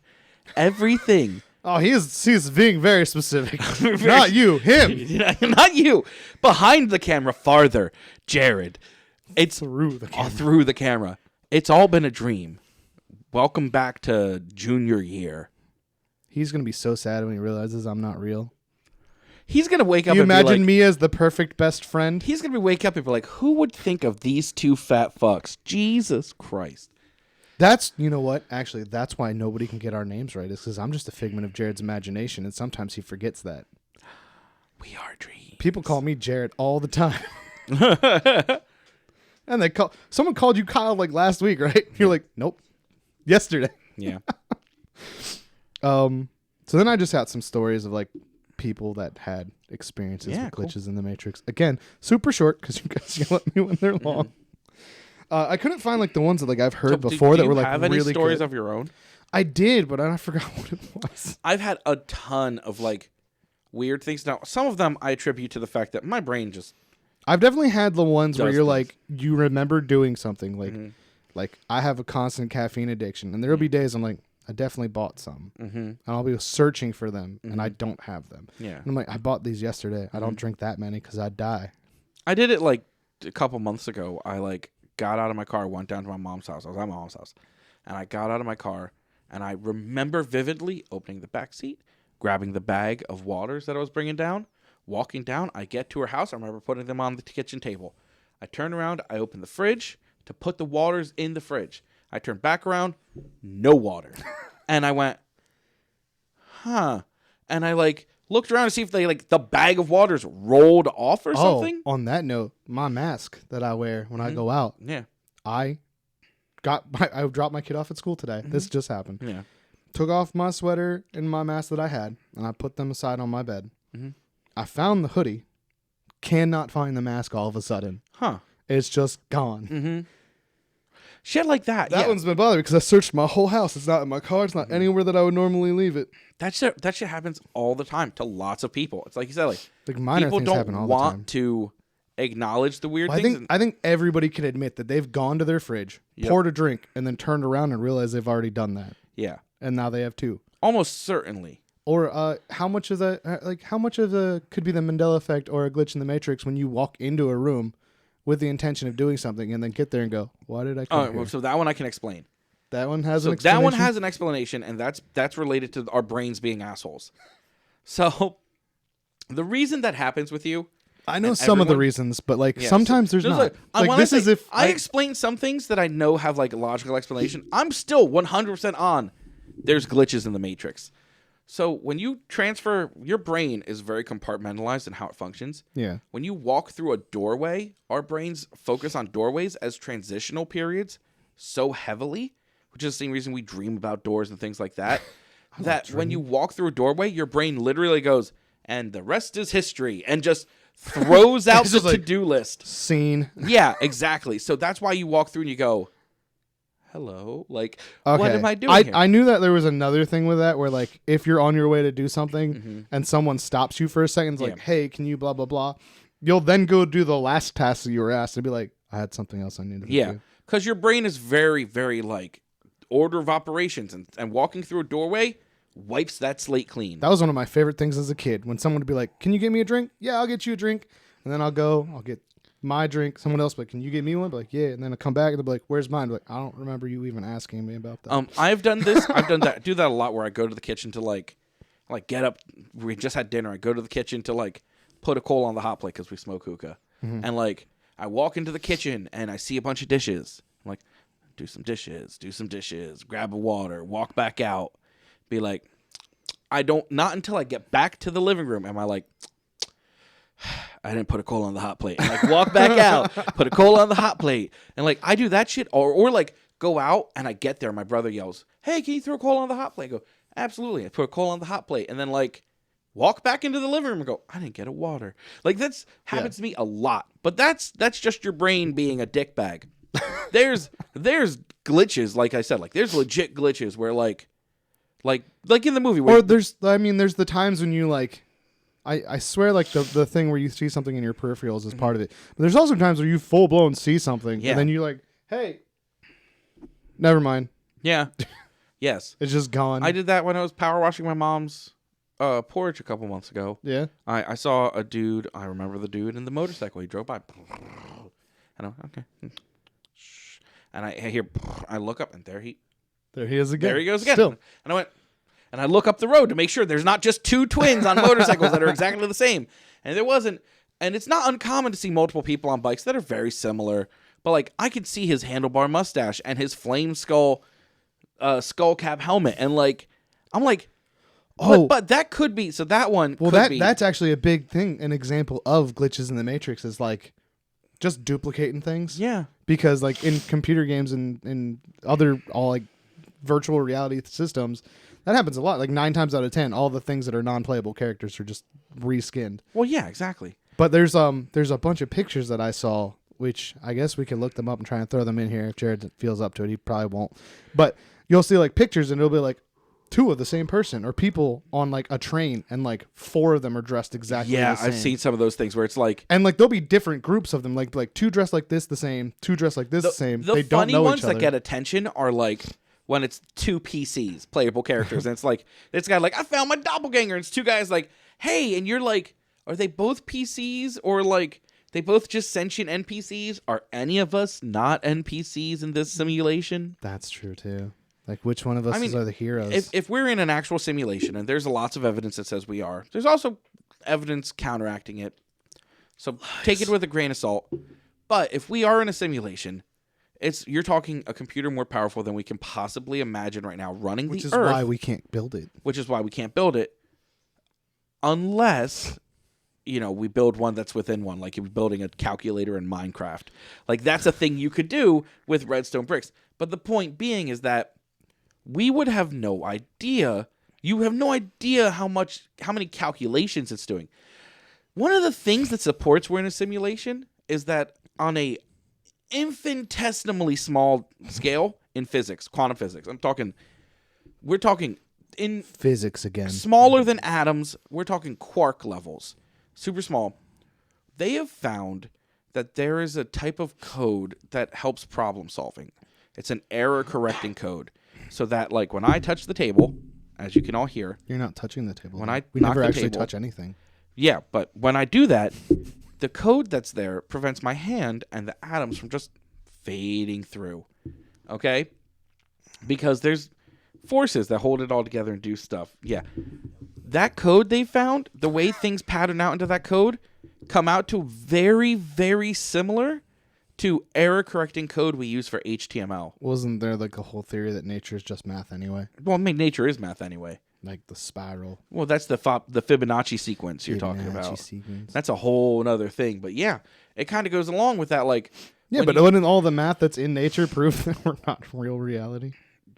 everything. Oh, he's being very specific. Not you, him. Not you. Behind the camera, farther, Jared. It's Through the camera. through the camera. It's all been a dream. Welcome back to junior year. He's gonna be so sad when he realizes I'm not real. He's gonna wake up. Can you and imagine be like, me as the perfect best friend? He's gonna wake up and be like, "Who would think of these two fat fucks?" Jesus Christ. That's, you know what? Actually, that's why nobody can get our names right. Is because I'm just a figment of Jared's imagination, and sometimes he forgets that. We are dreams. People call me Jared all the time. And someone called you Kyle like last week, right? You're like, nope, yesterday. Yeah. So then I just had some stories of like people that had experiences Yeah, with glitches in the Matrix. Again, super short because you guys yell at me when they're long. I couldn't find like the ones that like I've heard before that were like have really any stories good. of your own? I did, but I forgot what it was. I've had a ton of like weird things. Now, some of them I attribute to the fact that my brain just I've definitely had the ones where Does you're things. like you remember doing something like I have a constant caffeine addiction, and there'll be days I'm like I definitely bought some, and I'll be searching for them, and I don't have them. Yeah. And I'm like, I bought these yesterday. I don't drink that many because I'd die. I did it like a couple months ago. I like got out of my car, went down to my mom's house. I was at my mom's house, and I got out of my car, and I remember vividly opening the back seat, grabbing the bag of waters that I was bringing down, walking down. I get to her house. I remember putting them on the kitchen table. I turn around. I open the fridge to put the waters in the fridge. I turn back around, no water. And I went, huh. And I like looked around to see if they like the bag of waters rolled off or something. On that note, my mask that I wear when I go out, Yeah. I dropped my kid off at school today. This just happened. Yeah. Took off my sweater and my mask that I had, and I put them aside on my bed. I found the hoodie. Cannot find the mask all of a sudden. Huh. It's just gone. Shit like that. That one's been bothering me because I searched my whole house. It's not in my car. It's not anywhere that I would normally leave it. That shit happens all the time to lots of people. It's like you said, like minor people things happen don't all the time. want to acknowledge the weird I things. think everybody can admit that they've gone to their fridge, poured a drink, and then turned around and realized they've already done that. Yeah. And now they have two. Almost certainly. Or how much of the could be the Mandela Effect or a glitch in the Matrix when you walk into a room with the intention of doing something and then get there and go, why did I come here? So that one I can explain. That one has an So explanation? that one has an explanation, and that's related to our brains being assholes. So the reason that happens with you, I know and some of the everyone- reasons, but like Yeah, sometimes so there's not. when This I is say- if I explain some things that I know have like a logical explanation. I'm still 100% on. There's glitches in the Matrix. So when you transfer, your brain is very compartmentalized in how it functions. Yeah. When you walk through a doorway, our brains focus on doorways as transitional periods so heavily, which is the same reason we dream about doors and things like that. That when you walk through a doorway, your brain literally goes, and the rest is history, and just throws out It's the just like- to-do list. Scene. Yeah, exactly. So that's why you walk through and you go, hello? Like, Okay. what am I doing here? I knew that there was another thing with that where like if you're on your way to do something and someone stops you for a second, it's like, Yeah. hey, can you blah blah blah? You'll then go do the last task that you were asked and be like, I had something else I needed to Yeah, do. because your brain is very, very like order of operations, and walking through a doorway wipes that slate clean. That was one of my favorite things as a kid when someone would be like, can you get me a drink? Yeah, I'll get you a drink. And then I'll get my drink. Someone else, like, can you get me one? Be like, yeah. And then I come back and they'll be like, where's mine? Be like, I don't remember you even asking me about that. I've done this. I've done that. Do that a lot where I go to the kitchen to like get up. We just had dinner. I go to the kitchen to like put a coal on the hot plate because we smoke hookah. Mm-hmm. And like I walk into the kitchen and I see a bunch of dishes. I'm like, do some dishes, grab a water, walk back out, be like, not until I get back to the living room am I like, I didn't put a coal on the hot plate. And like walk back out, put a coal on the hot plate. And like I do that shit or like go out and I get there. My brother yells, hey, can you throw a coal on the hot plate? I go, absolutely. I put a coal on the hot plate and then like walk back into the living room and go, I didn't get a water. Like that's happens to me a lot. But that's just your brain being a dickbag. There's glitches, like I said, like there's legit glitches where like in the movie where or there's the times when you like I swear like the thing where you see something in your peripherals is part of it. But there's also times where you full blown see something and then you like, hey, never mind. Yeah. Yes. It's just gone. I did that when I was power washing my mom's porch a couple months ago. Yeah. I saw a dude, I remember the dude in the motorcycle. He drove by. And I'm okay. And I look up and there he is again. There he goes again. Still. And I went, and I look up the road to make sure there's not just two twins on motorcycles that are exactly the same. And there wasn't. And it's not uncommon to see multiple people on bikes that are very similar. But like I could see his handlebar mustache and his flame skull cap helmet. And like I'm like, but that could be so that one. Well, could be. That's actually a big thing. An example of glitches in the Matrix is like just duplicating things. Yeah. Because like in computer games and other all like virtual reality systems, that happens a lot. Like 9 times out of 10, all the things that are non-playable characters are just reskinned. Well, yeah, exactly. But there's a bunch of pictures that I saw, which I guess we could look them up and try and throw them in here. If Jared feels up to it, he probably won't. But you'll see like pictures and it'll be like 2 of the same person or people on like a train and like 4 of them are dressed exactly the same. Yeah, I've seen some of those things where it's like... And like there'll be different groups of them, like 2 dressed like this the same, 2 dressed like this the same. The they don't funny know ones each other. that get attention are like when it's 2 PCs, playable characters, and it's like this guy like, I found my doppelganger, and it's 2 guys like, hey, and you're like, are they both PCs or like they both just sentient NPCs? Are any of us not NPCs in this simulation? That's true too. Like, which one of us are the heroes? If we're in an actual simulation, and there's lots of evidence that says we are, there's also evidence counteracting it. So take it with a grain of salt. But if we are in a simulation, you're talking a computer more powerful than we can possibly imagine right now running the Earth. Which is why we can't build it. Which is why we can't build it. Unless, we build one that's within one. Like you're building a calculator in Minecraft. Like that's a thing you could do with redstone bricks. But the point being is that we would have no idea. You have no idea how many calculations it's doing. One of the things that supports we're in a simulation is that on a infinitesimally small scale in physics, quantum physics. We're talking in physics again. Smaller than atoms. We're talking quark levels. Super small. They have found that there is a type of code that helps problem solving. It's an error correcting code. So that, like, when I touch the table, as you can all hear... You're not touching the table. We never actually touch anything. Yeah, but when I do that, the code that's there prevents my hand and the atoms from just fading through. Okay? Because there's forces that hold it all together and do stuff. Yeah. That code they found, the way things pattern out into that code, come out to very, very similar to error-correcting code we use for HTML. Wasn't there like a whole theory that nature is just math anyway? Well, nature is math anyway. Like the spiral. Well, that's the Fibonacci sequence you're talking about. Sequence. That's a whole other thing. But yeah, it kind of goes along with that. Like, yeah, but wouldn't all the math that's in nature prove that we're not real reality?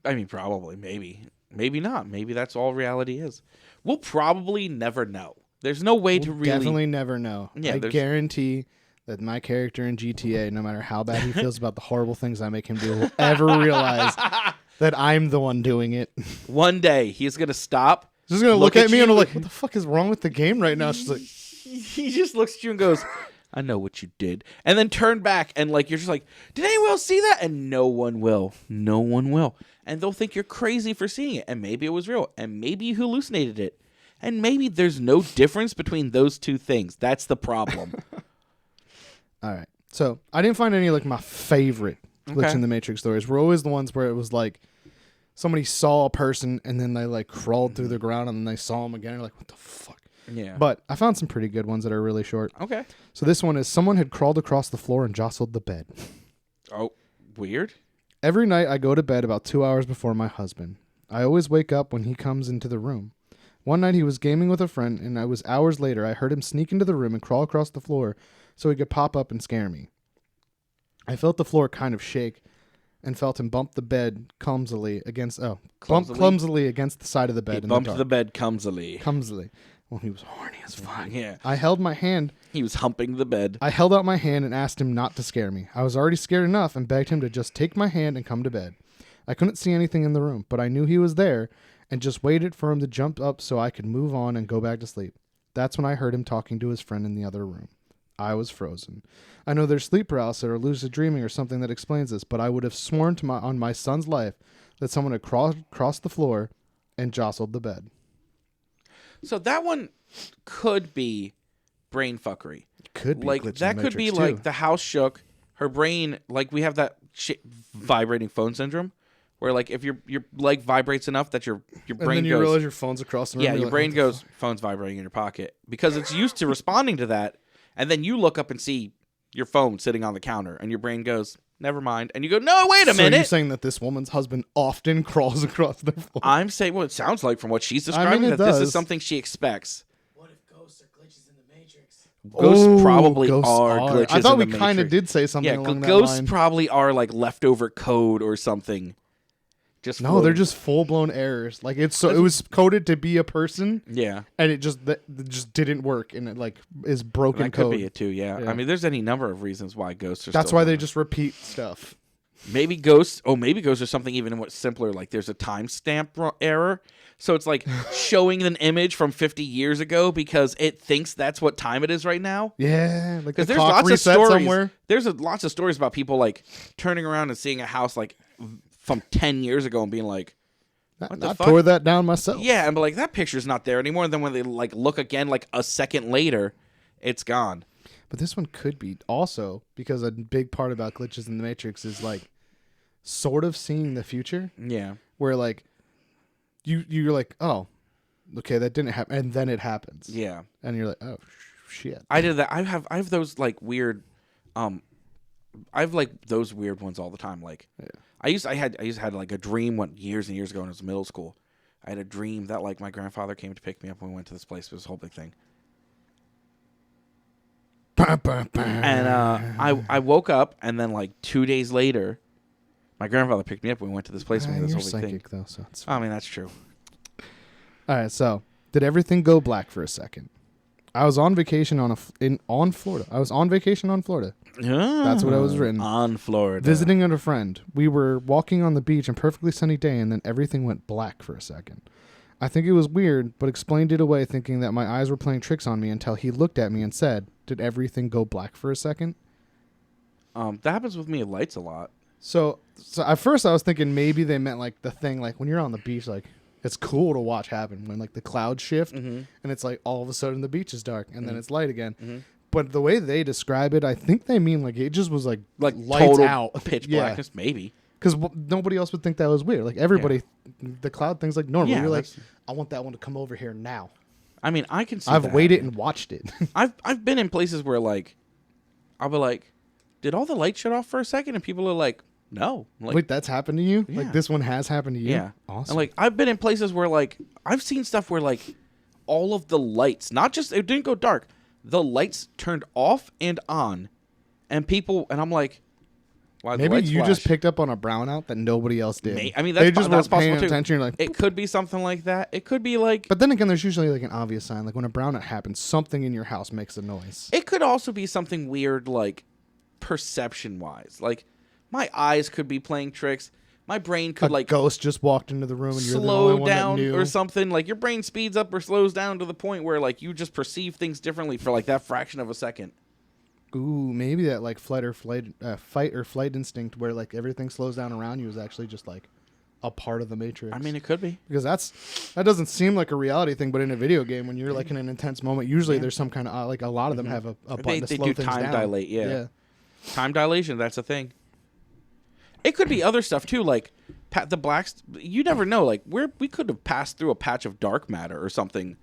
I mean, probably, maybe not. Maybe that's all reality is. We'll probably never know. There's no way to really definitely never know. Yeah, I guarantee that my character in GTA, no matter how bad he feels about the horrible things I make him do, will ever realize that I'm the one doing it. One day, he's going to stop. He's just going to look at me and I'm like, what the fuck is wrong with the game right now? She's like, he just looks at you and goes, I know what you did. And then turn back and like you're just like, did anyone else see that? And no one will. No one will. And they'll think you're crazy for seeing it. And maybe it was real. And maybe you hallucinated it. And maybe there's no difference between those two things. That's the problem. All right. So I didn't find any like my favorite glitch in the Matrix stories. Were always the ones where it was like somebody saw a person and then they like crawled through the ground and then they saw them again. And like, what the fuck? Yeah. But I found some pretty good ones that are really short. Okay. So this one is someone had crawled across the floor and jostled the bed. Oh, weird. Every night I go to bed about 2 hours before my husband. I always wake up when he comes into the room. One night he was gaming with a friend, and I was hours later. I heard him sneak into the room and crawl across the floor so he could pop up and scare me. I felt the floor kind of shake and felt him bump the bed clumsily against clumsily against the side of the bed. He in bumped the dark. the bed clumsily. Well, he was horny as fuck. Yeah. I held my hand. He was humping the bed. I held out my hand and asked him not to scare me. I was already scared enough and begged him to just take my hand and come to bed. I couldn't see anything in the room, but I knew he was there and just waited for him to jump up so I could move on and go back to sleep. That's when I heard him talking to his friend in the other room. I was frozen. I know there's sleep paralysis or lucid dreaming or something that explains this, but I would have sworn on my son's life that someone had crossed the floor and jostled the bed. So that one could be brain fuckery. Could be like that could be like the house shook, her brain, like we have that vibrating phone syndrome where like if your leg vibrates enough that your brain and then you goes, realize your phone's across the room. yeah, your like, brain goes, phone's vibrating in your pocket because it's used to responding to that, and then you look up and see your phone sitting on the counter and your brain goes, never mind, and you go, no, wait a minute. So you're saying that this woman's husband often crawls across their floor? I'm saying, well, it sounds like from what she's describing that this is something she expects. What if ghosts are glitches in the Matrix? Ghosts probably are glitches. I thought in we the kind of Matrix. did say something along that ghosts line. probably are like leftover code or something. Just No, floating. they're just full blown errors. Like it was coded to be a person, yeah. and it just didn't work, and it like is broken That code. could be it too. Yeah. Yeah. I mean, there's any number of reasons why ghosts are. That's still why they around. just repeat stuff. Maybe ghosts. Oh, maybe ghosts are something even more simpler. Like there's a timestamp error, so it's like showing an image from 50 years ago because it thinks that's what time it is right now. Yeah, like the Because there's clock lots of reset stories. somewhere. There's lots of stories about people like turning around and seeing a house like from 10 years ago and being like, "What the I fuck?" tore that down myself. Yeah, and be like, that picture's not there anymore. And then when they like look again, like a second later, it's gone. But this one could be also because a big part about glitches in the Matrix is like sort of seeing the future, Yeah. where like you're like, oh, okay, that didn't happen, and then it happens. Yeah. And you're like, oh shit. I did that. I have those like weird, I have like those weird ones all the time. Like, I used to had like a dream years and years ago when I was in middle school. I had a dream that like my grandfather came to pick me up when we went to this place. It was a whole big thing. And I woke up, and then like 2 days later, my grandfather picked me up when we went to this place. And we had this You're whole big psychic thing. though, so it's I mean, that's true. all right. So did everything go black for a second? I was on vacation on Florida. I was on vacation on Florida. That's what I was written. On Florida. Visiting a friend. We were walking on the beach, and perfectly sunny day, and then everything went black for a second. I think it was weird, but explained it away, thinking that my eyes were playing tricks on me until he looked at me and said, "Did everything go black for a second?" That happens with me at lights a lot. So at first I was thinking maybe they meant like the thing like when you're on the beach, like it's cool to watch happen when like the clouds shift and it's like all of a sudden the beach is dark and then it's light again. But the way they describe it, I think they mean like it just was like lights total out, pitch Yeah. blackness, maybe. Because nobody else would think that was weird. Like everybody, the cloud thing's like normal. Yeah, You're like, that's- I want that one to come over here now. I mean, I can see. I've that waited happening. and watched it. I've been in places where like, I'll be like, did all the lights shut off for a second? And people are like, no. I'm like, Wait, that's happened to you? Yeah. Like this one has happened to you? yeah, Awesome. And like, I've been in places where like, I've seen stuff where like, all of the lights, not just it didn't go dark, the lights turned off and on, and I'm like, why the Maybe lights you flash? just picked up on a brownout that nobody else did. I mean, they that's just that's weren't paying possible too. attention. You're like, It could be something like that. It could be like. but then again, there's usually like an obvious sign. Like when a brownout happens, something in your house makes a noise. It could also be something weird, like perception-wise. Like my eyes could be playing tricks. My brain could a like ghost just walked into the room and you're the slow only one down that knew. or something. Like your brain speeds up or slows down to the point where like you just perceive things differently for like that fraction of a second. Ooh, maybe that like fight or flight instinct where like everything slows down around you is actually just like a part of the Matrix. I mean, it could be. because that doesn't seem like a reality thing, but in a video game, when you're like in an intense moment, usually there's some kind of like a lot of them have a button to they slow do things time down. dilate, yeah. Time dilation, that's a thing. It could be other stuff too, like the blacks. You never know. Like we could have passed through a patch of dark matter or something.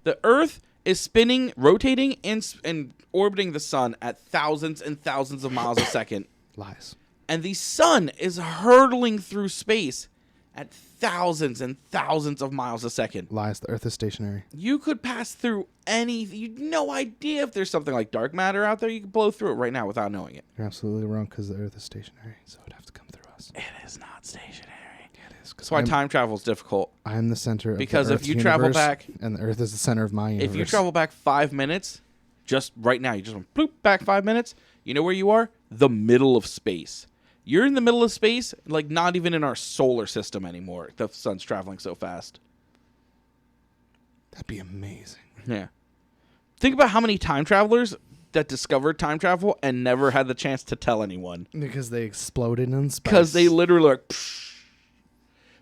The Earth is spinning, rotating, and orbiting the sun at thousands and thousands of miles a second. Lies. And the sun is hurtling through space at thousands and thousands of miles a second. Lies. The Earth is stationary. You could pass through you no idea if there's something like dark matter out there. You could blow through it right now without knowing it. You're absolutely wrong because the Earth is stationary, so it'd have to come through us. It is not stationary. It is. That's why time travel is difficult. I am the center of because the if Earth's you travel universe, back, and the Earth is the center of my universe. if you travel back 5 minutes, just right now, you just went bloop back 5 minutes. You know where you are? The middle of space. You're in the middle of space, like not even in our solar system anymore. The sun's traveling so fast. That'd be amazing. Yeah. Think about how many time travelers that discovered time travel and never had the chance to tell anyone. Because they exploded in space. Because they literally like. Psh.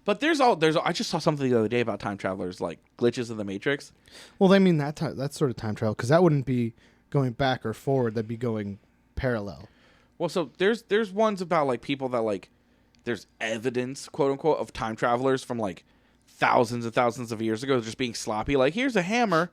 But I just saw something the other day about time travelers, like glitches in the Matrix. Well, I mean that's sort of time travel because that wouldn't be going back or forward. That'd be going parallel. Well, so there's ones about like people that like there's evidence, quote unquote, of time travelers from like thousands and thousands of years ago just being sloppy. Like here's a hammer,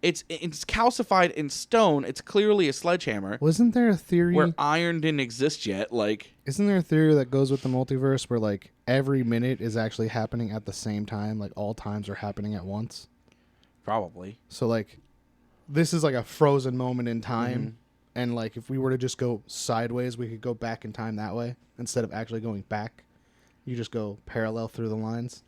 it's calcified in stone. It's clearly a sledgehammer. Wasn't there a theory where iron didn't exist yet? Like, isn't there a theory that goes with the multiverse where like every minute is actually happening at the same time? Like all times are happening at once. Probably. So like, this is like a frozen moment in time. Mm-hmm. And, like, if we were to just go sideways, we could go back in time that way. Instead of actually going back, you just go parallel through the lines.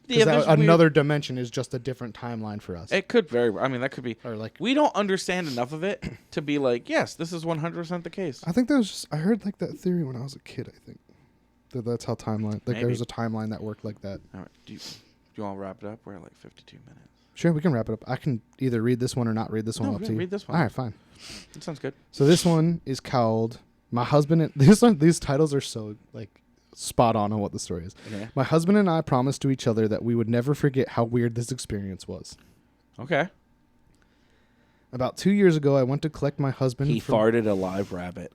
Yeah, another dimension is just a different timeline for us. It could that could be. Or like, we don't understand enough of it to be like, yes, this is 100% the case. I think that was just, I heard, like, that theory when I was a kid, I think. That's how timeline, like, Maybe. there was a timeline that worked like that. All right. Do you want to wrap it up? We're at, like, 52 minutes. Sure, we can wrap it up. I can either read this one or not read this one up to you. Read this one. All right, fine. That sounds good. So this one is called My Husband and these titles are so like spot on what the story is. Okay. My husband and I promised to each other that we would never forget how weird this experience was. Okay. About 2 years ago, I went to collect my husband. He farted a live rabbit.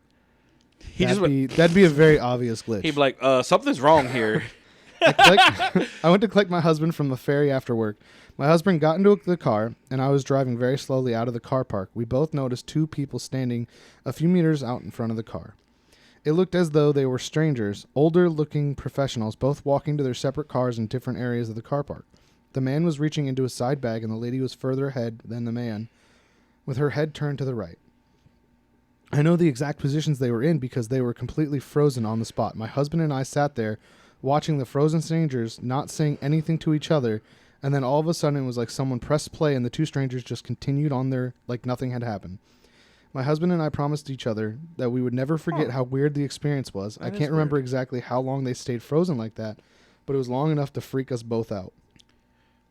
That'd be a very obvious glitch. He'd be like, something's wrong here. I went to collect my husband from the ferry after work. My husband got into the car, and I was driving very slowly out of the car park. We both noticed two people standing a few meters out in front of the car. It looked as though they were strangers, older-looking professionals, both walking to their separate cars in different areas of the car park. The man was reaching into his side bag, and the lady was further ahead than the man, with her head turned to the right. I know the exact positions they were in because they were completely frozen on the spot. My husband and I sat there, watching the frozen strangers, not saying anything to each other, and then all of a sudden it was like someone pressed play and the two strangers just continued on their like nothing had happened. My husband and I promised each other that we would never forget how weird the experience was. I can't remember exactly how long they stayed frozen like that, but it was long enough to freak us both out.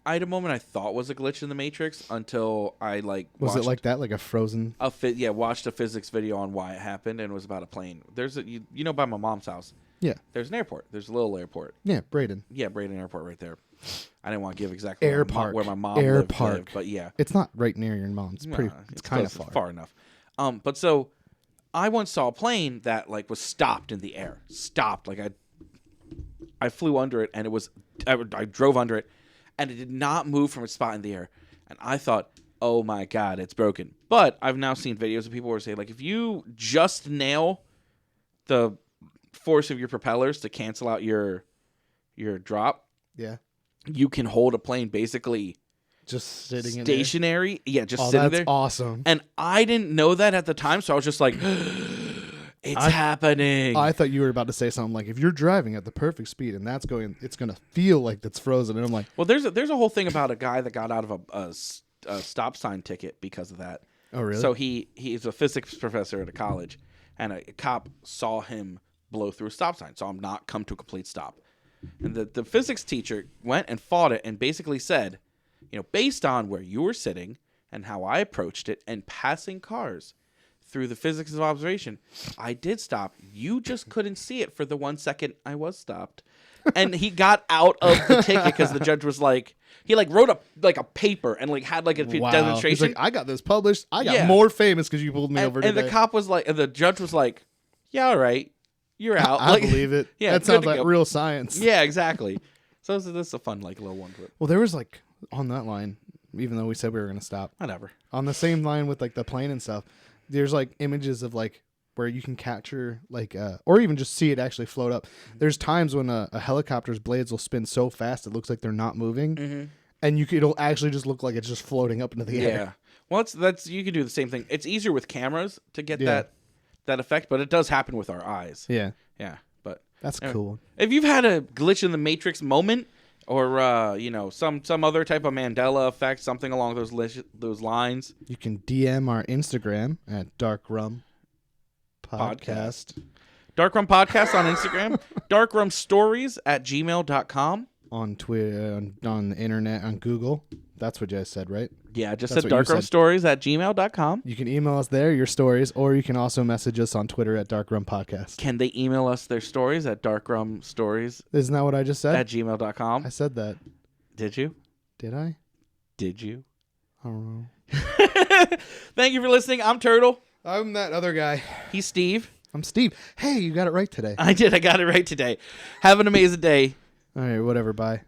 I had a moment I thought was a glitch in the Matrix until I Was it like that, like a frozen? Watched a physics video on why it happened, and it was about a plane. There's you know by my mom's house. Yeah. There's an airport. There's a little airport. Yeah, Braden. Yeah, Braden Airport right there. I didn't want to give exactly where my mom lived, but yeah. It's not right near your mom's. It's kind of far enough. But so I once saw a plane that like was stopped in the air. Stopped. Like I flew under it, and it was I drove under it, and it did not move from its spot in the air. And I thought, oh my God, it's broken. But I've now seen videos of people who say like if you just nail the force of your propellers to cancel out your drop, yeah, you can hold a plane basically just sitting stationary. Yeah, just sitting there. That's awesome. And I didn't know that at the time, so I was just like, it's happening. I thought you were about to say something like, if you're driving at the perfect speed and it's going to feel like that's frozen. And I'm like, well, there's a whole thing about a guy that got out of a stop sign ticket because of that. Oh, really? So he's a physics professor at a college, and a cop saw him blow through a stop sign, saw him not come to a complete stop. And the physics teacher went and fought it and basically said, based on where you were sitting and how I approached it and passing cars through the physics of observation, I did stop. You just couldn't see it for the 1 second I was stopped. And he got out of the ticket because the judge was like, he like wrote a paper and like had like a Wow. demonstration. He's like, I got this published. I got Yeah. more famous because you pulled me over and today. the cop was like, and the judge was like, yeah, all right, you're out. I Like, believe it. Yeah, that good sounds to like go. real science. Yeah, exactly. So this is a fun like little one to it. Well, there was like on that line, even though we said we were gonna stop, Whatever. on the same line with like the plane and stuff. There's like images of like where you can capture like or even just see it actually float up. There's times when a helicopter's blades will spin so fast it looks like they're not moving, and it'll actually just look like it's just floating up into the air. Yeah. Well, that's you can do the same thing. It's easier with cameras to get Yeah. that effect, but it does happen with our eyes. Yeah, Yeah. But that's anyway, cool. if you've had a glitch in the Matrix moment, or some other type of Mandela effect, something along those lines, You can DM our Instagram at Dark Rum Podcast. Dark Rum Podcast on Instagram, darkrumstories@gmail.com. On Twitter, on the internet, on Google. That's what you guys said, right? Yeah, just That's said what you said. darkrumstories@gmail.com. You can email us there, your stories, or you can also message us on Twitter at Dark Rum Podcast. Can they email us their stories at darkrumstories@gmail.com? Isn't that what I just said? I said that. Did you? Did I? Did you? I don't know. Thank you for listening. I'm Turtle. I'm that other guy. He's Steve. I'm Steve. Hey, you got it right today. I did. I got it right today. Have an amazing day. All right, whatever. Bye.